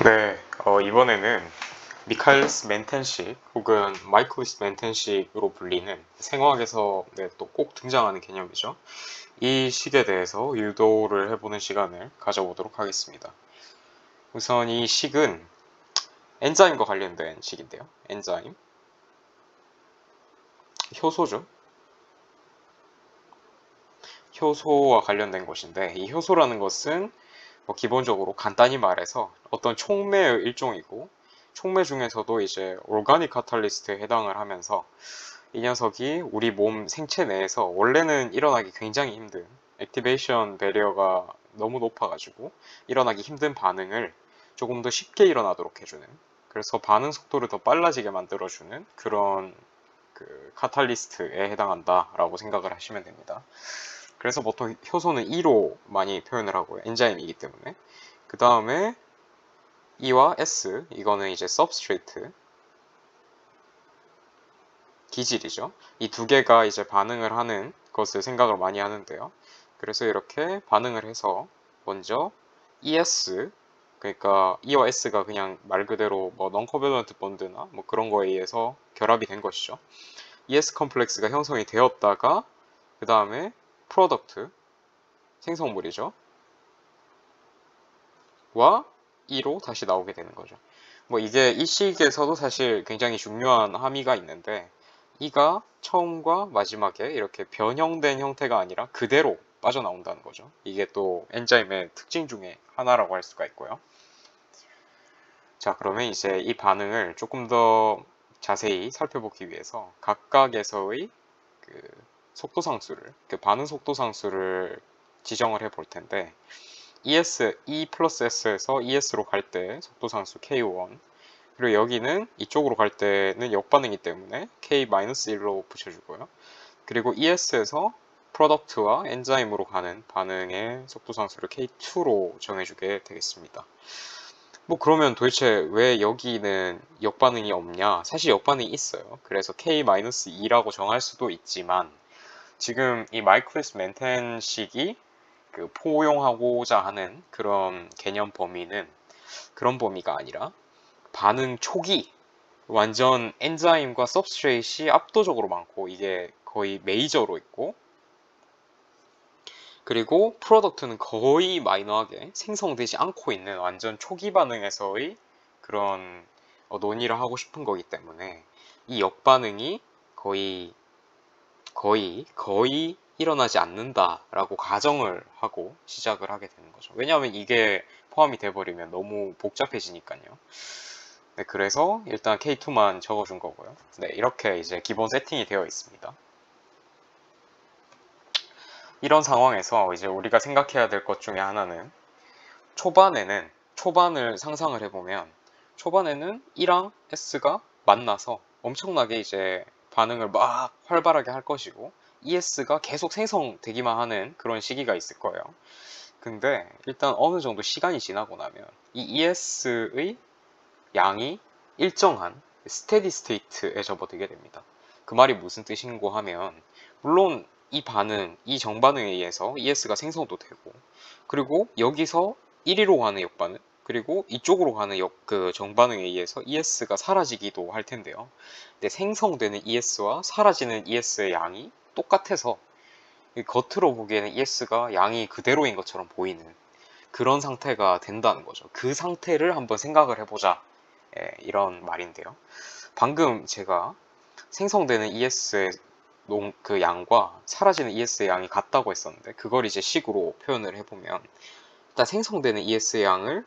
네, 이번에는 미카엘스 멘텐식 혹은 마이클리스 멘텐식으로 불리는 생화학에서 또 꼭 등장하는 개념이죠. 이 식에 대해서 유도를 해보는 시간을 가져보도록 하겠습니다. 우선 이 식은 엔자임과 관련된 식인데요. 엔자임, 효소죠. 효소와 관련된 것인데 이 효소라는 것은 기본적으로 간단히 말해서 어떤 촉매의 일종이고 촉매 중에서도 이제 오가닉 카탈리스트에 해당을 하면서 이 녀석이 우리 몸 생체 내에서 원래는 일어나기 굉장히 힘든 액티베이션 배리어가 너무 높아가지고 일어나기 힘든 반응을 조금 더 쉽게 일어나도록 해주는, 그래서 반응 속도를 더 빨라지게 만들어주는 그런 그 카탈리스트에 해당한다라고 생각을 하시면 됩니다. 그래서 보통 효소는 E로 많이 표현을 하고요. 엔자임이기 때문에. 그 다음에 E와 S, 이거는 이제 substrate, 기질이죠. 이 두 개가 이제 반응을 하는 것을 생각을 많이 하는데요. 그래서 이렇게 반응을 해서 먼저 ES, 그러니까 E와 S가 그냥 말 그대로 뭐 non-covalent bond나 뭐 그런 거에 의해서 결합이 된 것이죠. ES 컴플렉스가 형성이 되었다가 그 다음에 프로덕트, 생성물이죠. 와 E로 다시 나오게 되는 거죠. 뭐 이게 이 식에서도 사실 굉장히 중요한 함의가 있는데, 이가 처음과 마지막에 이렇게 변형된 형태가 아니라 그대로 빠져나온다는 거죠. 이게 또 엔자임의 특징 중에 하나라고 할 수가 있고요. 자, 그러면 이제 이 반응을 조금 더 자세히 살펴보기 위해서 각각에서의 그 속도 상수를, 그 반응 속도 상수를 지정을 해 볼 텐데, E 플러스 S에서 ES로 갈 때 속도 상수 K1, 그리고 여기는 이쪽으로 갈 때는 역반응이기 때문에 K-1로 붙여주고요. 그리고 ES에서 프로덕트와 엔자임으로 가는 반응의 속도 상수를 K2로 정해주게 되겠습니다. 뭐 그러면 도대체 왜 여기는 역반응이 없냐? 사실 역반응이 있어요. 그래서 K-2라고 정할 수도 있지만, 지금 이 마이클리스 멘텐식이 그 포용하고자 하는 그런 개념 범위는 그런 범위가 아니라 반응 초기, 완전 엔자임과 सब스트레이트이 압도적으로 많고 이게 거의 메이저로 있고, 그리고 프로덕트는 거의 마이너하게 생성되지 않고 있는 완전 초기 반응에서의 그런 논의를 하고 싶은 거기 때문에 이 역반응이 거의 일어나지 않는다라고 가정을 하고 시작을 하게 되는 거죠. 왜냐하면 이게 포함이 돼버리면 너무 복잡해지니까요. 네, 그래서 일단 K2만 적어준 거고요. 네, 이렇게 이제 기본 세팅이 되어 있습니다. 이런 상황에서 이제 우리가 생각해야 될 것 중에 하나는, 초반을 상상을 해보면 초반에는 E랑 S가 만나서 엄청나게 이제 반응을 막 활발하게 할 것이고 ES가 계속 생성되기만 하는 그런 시기가 있을 거예요. 근데 일단 어느 정도 시간이 지나고 나면 이 ES의 양이 일정한 스테디 스테이트에 접어들게 됩니다. 그 말이 무슨 뜻인고 하면, 물론 이 정반응에 의해서 ES가 생성도 되고, 그리고 여기서 1위로 가는 역반응, 그리고 이쪽으로 가는 그 정반응에 의해서 ES가 사라지기도 할 텐데요. 근데 생성되는 ES와 사라지는 ES의 양이 똑같아서 겉으로 보기에는 ES가 양이 그대로인 것처럼 보이는 그런 상태가 된다는 거죠. 그 상태를 한번 생각을 해보자. 이런 말인데요. 방금 제가 생성되는 ES의 그 양과 사라지는 ES의 양이 같다고 했었는데, 그걸 이제 식으로 표현을 해보면, 일단 생성되는 ES의 양을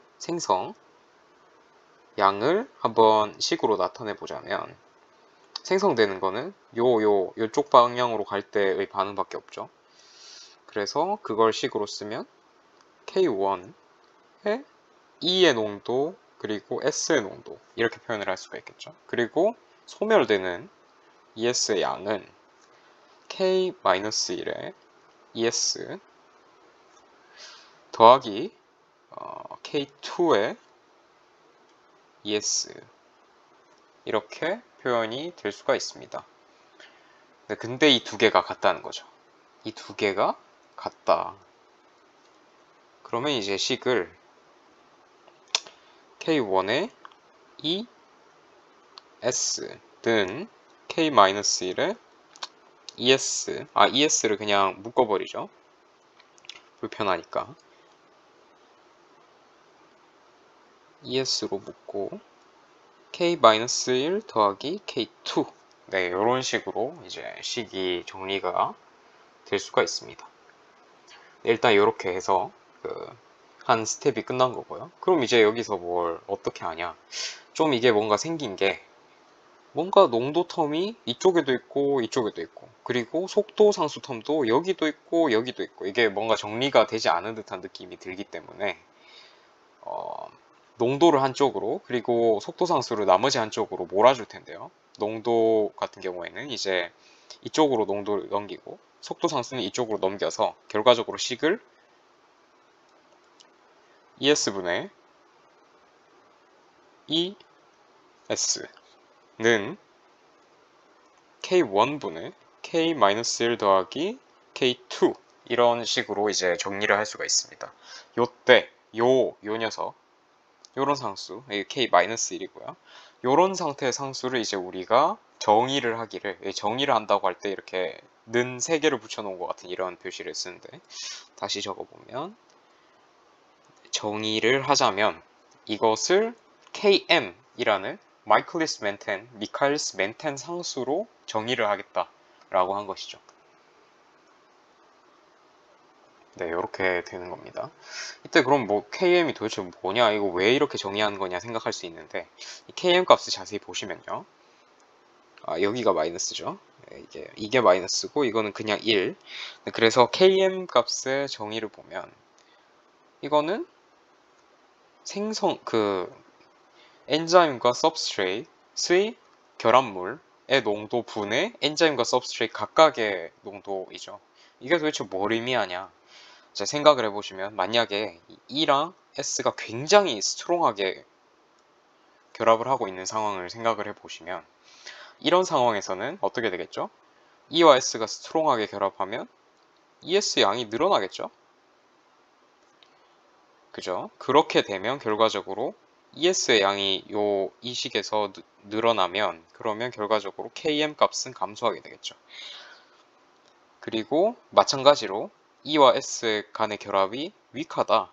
한번 식으로 나타내 보자면, 생성되는 거는 요쪽 방향으로 갈 때의 반응밖에 없죠. 그래서 그걸 식으로 쓰면 K1의 E의 농도 그리고 S의 농도, 이렇게 표현을 할 수가 있겠죠. 그리고 소멸되는 ES의 양은 K-1의 ES 더하기 K2의 ES, 이렇게 표현이 될 수가 있습니다. 근데 이 두 개가 같다는 거죠. 이 두 개가 같다. 그러면 이제 식을 K1의 ES는 K-1의 ES, ES를 그냥 묶어버리죠. 불편하니까. ES로 묶고 K-1 더하기 K2. 네, 이런 식으로 이제 식이 정리가 될 수가 있습니다. 일단 이렇게 해서 한 스텝이 끝난 거고요. 그럼 이제 여기서 뭘 어떻게 하냐? 좀 이게 뭔가 생긴 게 뭔가 농도 텀이 이쪽에도 있고 이쪽에도 있고 그리고 속도 상수 텀도 여기도 있고 여기도 있고 이게 뭔가 정리가 되지 않은 듯한 느낌이 들기 때문에 농도를 한쪽으로 그리고 속도 상수를 나머지 한쪽으로 몰아줄 텐데요. 농도 같은 경우에는 이제 이쪽으로 농도를 넘기고 속도 상수는 이쪽으로 넘겨서 결과적으로 식을 ES분의 ES는 K1분의 K-1 더하기 K2 이런 식으로 이제 정리를 할 수가 있습니다. 요때 요 녀석 요런 상수 K-1이고요. 요런 상태의 상수를 이제 우리가 정의를 한다고 할 때 이렇게 는 3개를 붙여놓은 것 같은 이런 표시를 쓰는데 다시 적어보면 정의를 하자면 이것을 KM이라는 미카엘스 멘텐 상수로 정의를 하겠다라고 한 것이죠. 네, 이렇게 되는 겁니다. 이때 그럼 뭐 KM이 도대체 뭐냐, 이거 왜 이렇게 정의하는 거냐 생각할 수 있는데 이 KM 값을 자세히 보시면요. 여기가 마이너스죠. 네, 이게 마이너스고 이거는 그냥 1. 그래서 KM 값의 정의를 보면 이거는 엔자임과 서브스트레이트의 결합물의 농도 분의 엔자임과 서브스트레이트 각각의 농도이죠. 이게 도대체 뭘 의미하냐? 자, 생각을 해보시면 만약에 E랑 S가 굉장히 스트롱하게 결합을 하고 있는 상황을 생각을 해보시면 이런 상황에서는 어떻게 되겠죠? E와 S가 스트롱하게 결합하면 ES 양이 늘어나겠죠? 그죠? 그렇게 되면 결과적으로 ES의 양이 이 식에서 늘어나면 그러면 결과적으로 KM 값은 감소하게 되겠죠. 그리고 마찬가지로 E와 S 간의 결합이 위크하다.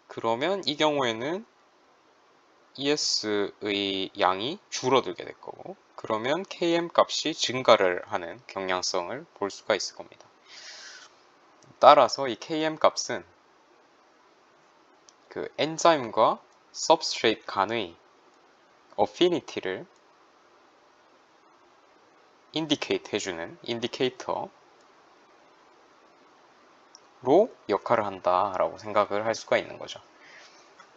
그러면 이 경우에는 ES의 양이 줄어들게 될 거고 그러면 KM 값이 증가를 하는 경향성을 볼 수가 있을 겁니다. 따라서 이 KM 값은 엔자임과 substrate 간의 affinity를 indicate 해주는 인디케이터로 역할을 한다라고 생각을 할 수가 있는 거죠.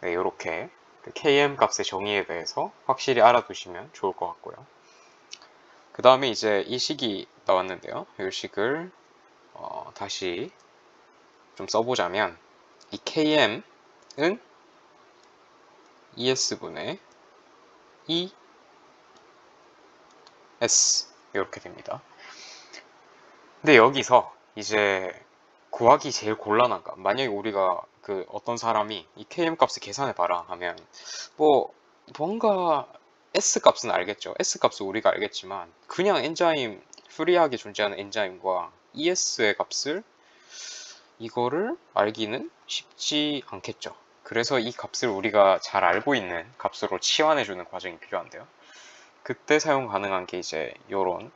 네, 이렇게 KM 값의 정의에 대해서 확실히 알아두시면 좋을 것 같고요. 그 다음에 이제 이 식이 나왔는데요. 이 식을 다시 좀 써보자면 이 KM은 ES분의 ES 이렇게 됩니다. 근데 여기서 이제 구하기 제일 곤란한 값. 만약에 우리가 어떤 사람이 이 KM 값을 계산해봐라 하면 뭔가 S 값은 알겠죠. S 값은 우리가 알겠지만 그냥 엔자임 프리하게 존재하는 엔자임과 ES의 값을 이거를 알기는 쉽지 않겠죠. 그래서 이 값을 우리가 잘 알고 있는 값으로 치환해주는 과정이 필요한데요. 그때 사용 가능한 게 이제 요런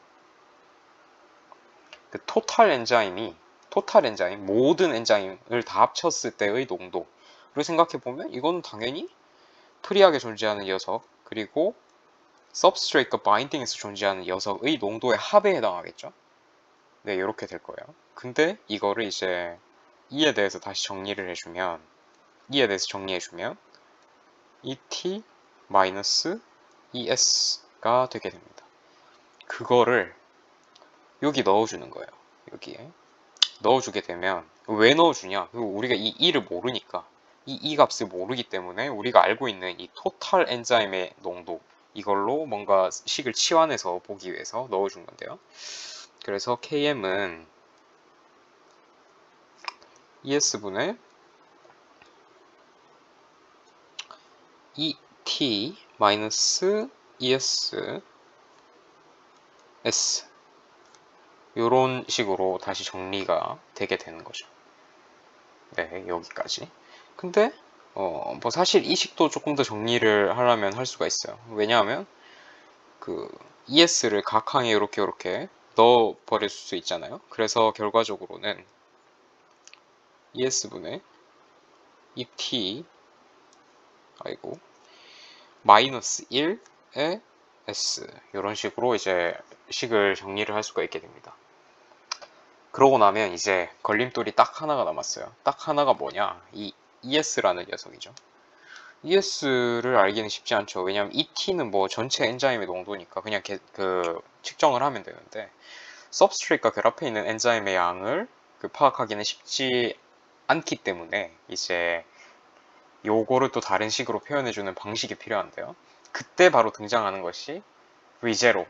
토탈 엔자임 모든 엔자임을 다 합쳤을 때의 농도를 생각해보면 이거는 당연히 프리하게 존재하는 녀석 그리고 substrate과 binding에서 존재하는 녀석의 농도의 합에 해당하겠죠. 네, 이렇게 될 거예요. 근데 이거를 이제 E에 대해서 다시 정리를 해주면 ET-ES가 되게 됩니다. 그거를 여기 넣어주는 거예요. 여기에 넣어주게 되면 왜 넣어주냐? 우리가 이 E를 모르니까 이 E 값을 모르기 때문에 우리가 알고 있는 이 토탈 엔자임의 농도 이걸로 뭔가 식을 치환해서 보기 위해서 넣어준 건데요. 그래서 KM은 ES분의 ET 마이너스 ES S 요런 식으로 다시 정리가 되게 되는 거죠. 네, 여기까지. 근데 뭐 사실 이 식도 조금 더 정리를 하려면 할 수가 있어요. 왜냐하면 그 ES를 각항에 이렇게 넣어 버릴 수 있잖아요. 그래서 결과적으로는 ES분의 ET 아이고 마이너스 1의 S 이런 식으로 이제 식을 정리를 할 수가 있게 됩니다. 그러고 나면 이제 걸림돌이 딱 하나가 남았어요. 딱 하나가 뭐냐? 이 ES라는 녀석이죠. ES를 알기는 쉽지 않죠. 왜냐하면 ET는 뭐 전체 엔자임의 농도니까 그냥 측정을 하면 되는데 substrate과 결합해 있는 엔자임의 양을 파악하기는 쉽지 않기 때문에 이제 요거를 또 다른 식으로 표현해주는 방식이 필요한데요. 그때 바로 등장하는 것이 V0,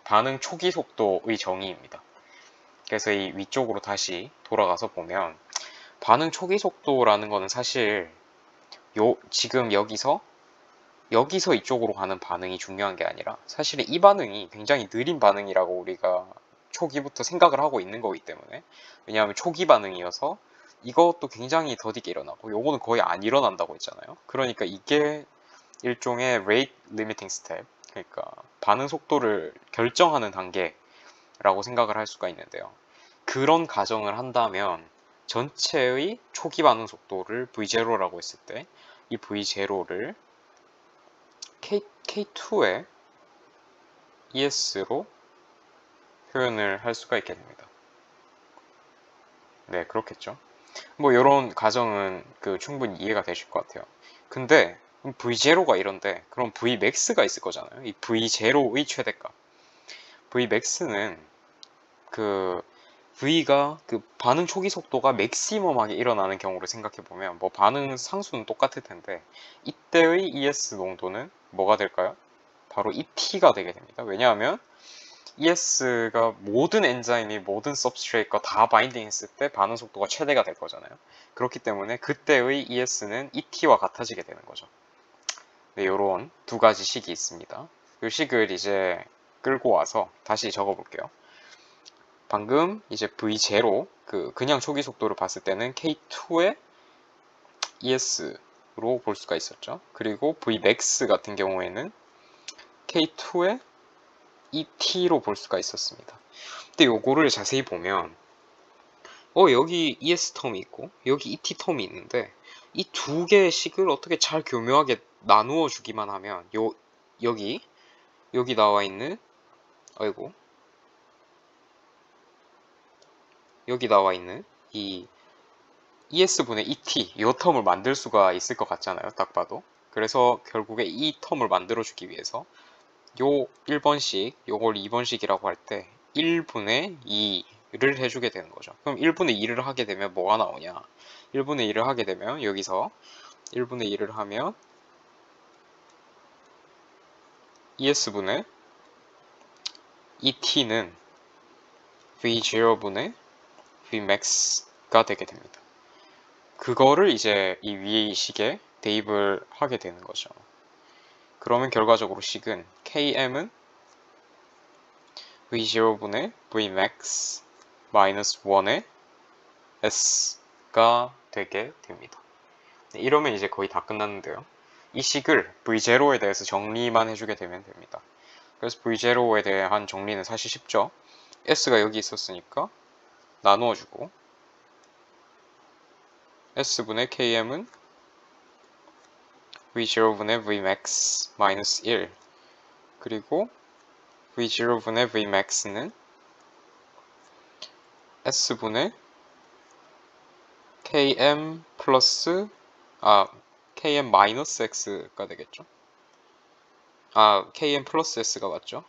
반응 초기 속도의 정의입니다. 그래서 이 위쪽으로 다시 돌아가서 보면 반응 초기 속도라는 거는 사실 지금 여기서 이쪽으로 가는 반응이 중요한 게 아니라 사실은 이 반응이 굉장히 느린 반응이라고 우리가 초기부터 생각을 하고 있는 거기 때문에 왜냐하면 초기 반응이어서 이것도 굉장히 더디게 일어나고 요거는 거의 안 일어난다고 했잖아요. 그러니까 이게 일종의 rate limiting step, 그러니까 반응 속도를 결정하는 단계라고 생각을 할 수가 있는데요. 그런 가정을 한다면 전체의 초기 반응 속도를 V0라고 했을 때 이 V0를 K2의 ES로 표현을 할 수가 있게 됩니다. 네, 그렇겠죠. 뭐 이런 가정은 충분히 이해가 되실 것 같아요. 근데 V0가 이런데 그럼 Vmax가 있을 거잖아요. 이 V0의 최대값. Vmax는 V가 반응 초기 속도가 맥시멈하게 일어나는 경우를 생각해 보면 뭐 반응 상수는 똑같을 텐데 이때의 ES 농도는 뭐가 될까요? 바로 ET가 되게 됩니다. 왜냐하면 ES가 모든 엔자임이 모든 substrate과 다 바인딩 했을 때 반응 속도가 최대가 될 거잖아요. 그렇기 때문에 그때의 ES는 ET와 같아지게 되는 거죠. 네, 요런 두 가지 식이 있습니다. 이 식을 이제 끌고 와서 다시 적어 볼게요. 방금 이제 V0 그냥 초기 속도를 봤을 때는 K2의 ES로 볼 수가 있었죠. 그리고 Vmax 같은 경우에는 K2의 ET로 볼 수가 있었습니다. 근데 요거를 자세히 보면 여기 ES 텀이 있고 여기 ET 텀이 있는데 이 두 개의 식을 어떻게 잘 교묘하게 나누어 주기만 하면 여기 나와 있는 아이고 여기 나와 있는 이 ES분의 ET 이 텀을 만들 수가 있을 것 같잖아요. 딱 봐도. 그래서 결국에 이 텀을 만들어 주기 위해서 요 1번씩 요걸 2번씩이라고 할 때 1분의 2를 해주게 되는 거죠. 그럼 1분의 2를 하게 되면 뭐가 나오냐? 1분의 2를 하게 되면 여기서 1분의 2를 하면 ES분의 ET는 V0분의 Vmax가 되게 됩니다. 그거를 이제 이 위의 식에 대입을 하게 되는 거죠. 그러면 결과적으로 식은 Km은 V0분의 Vmax 마이너스 1의 S가 되게 됩니다. 이러면 이제 거의 다 끝났는데요. 이 식을 V0에 대해서 정리만 해주게 되면 됩니다. 그래서 V0에 대한 정리는 사실 쉽죠. S가 여기 있었으니까 나누어주고 S분의 Km은 V0분의 Vmax 마이너스 1 그리고 V0분의 Vmax는 S분의 Km 플러스 Km 마이너스 X가 되겠죠. Km 플러스 S가 맞죠.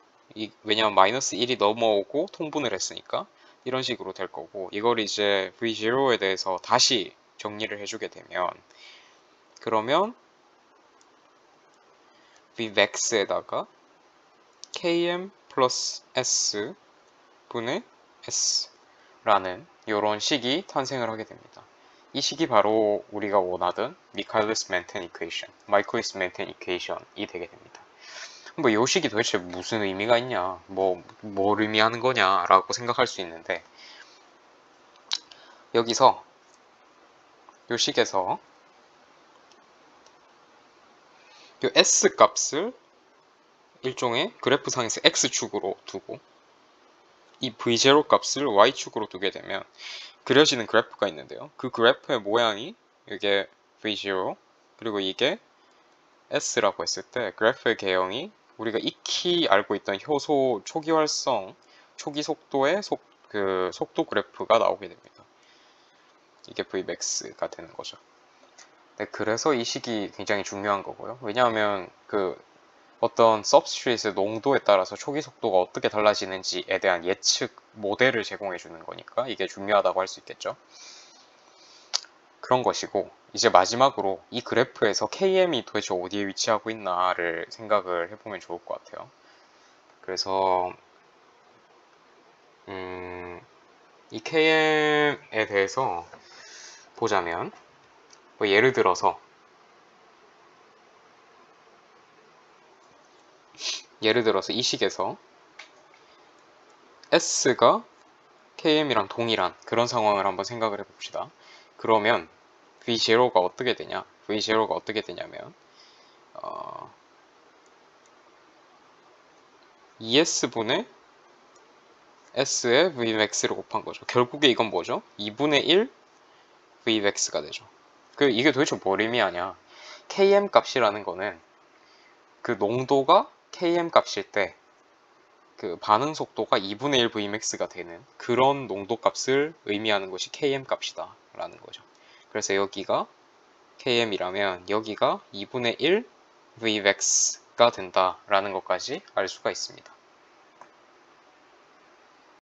왜냐면 마이너스 1이 넘어오고 통분을 했으니까 이런 식으로 될 거고 이걸 이제 V0에 대해서 다시 정리를 해주게 되면 그러면 Vmax에다가 Km 플러스 S 분의 S라는 이런 식이 탄생을 하게 됩니다. 이 식이 바로 우리가 원하던 미카엘리스-멘텐 이퀘이션, 마이클리스-멘텐 이퀘이션이 되게 됩니다. 뭐 이 식이 도대체 무슨 의미가 있냐, 뭘 의미하는 거냐라고 생각할 수 있는데, 여기서 이 식에서 이 S 값을 일종의 그래프상에서 X축으로 두고 이 V0 값을 Y축으로 두게 되면 그려지는 그래프가 있는데요. 그 그래프의 모양이 이게 V0 그리고 이게 S라고 했을 때 그래프의 개형이 우리가 익히 알고 있던 효소 초기 활성, 초기 속도의 속도 그래프가 나오게 됩니다. 이게 Vmax가 되는 거죠. 네, 그래서 이 식이 굉장히 중요한 거고요. 왜냐하면 어떤 서브스트레이트의 농도에 따라서 초기 속도가 어떻게 달라지는지에 대한 예측 모델을 제공해 주는 거니까 이게 중요하다고 할 수 있겠죠. 그런 것이고, 이제 마지막으로 이 그래프에서 KM이 도대체 어디에 위치하고 있나를 생각을 해보면 좋을 것 같아요. 그래서 이 KM에 대해서 보자면 뭐 예를 들어서 이 식에서 S가 KM이랑 동일한 그런 상황을 한번 생각을 해봅시다. 그러면 V0가 어떻게 되냐? V0가 어떻게 되냐면 ES분의 S의 Vmax를 곱한 거죠. 결국에 이건 뭐죠? 2분의 1 Vmax가 되죠. 이게 도대체 뭘 의미하냐? KM 값이라는 거는 그 농도가 KM 값일 때 그 반응 속도가 2분의 1 Vmax가 되는 그런 농도 값을 의미하는 것이 KM 값이다 라는 거죠. 그래서 여기가 KM이라면 여기가 2분의 1 Vmax가 된다 라는 것까지 알 수가 있습니다.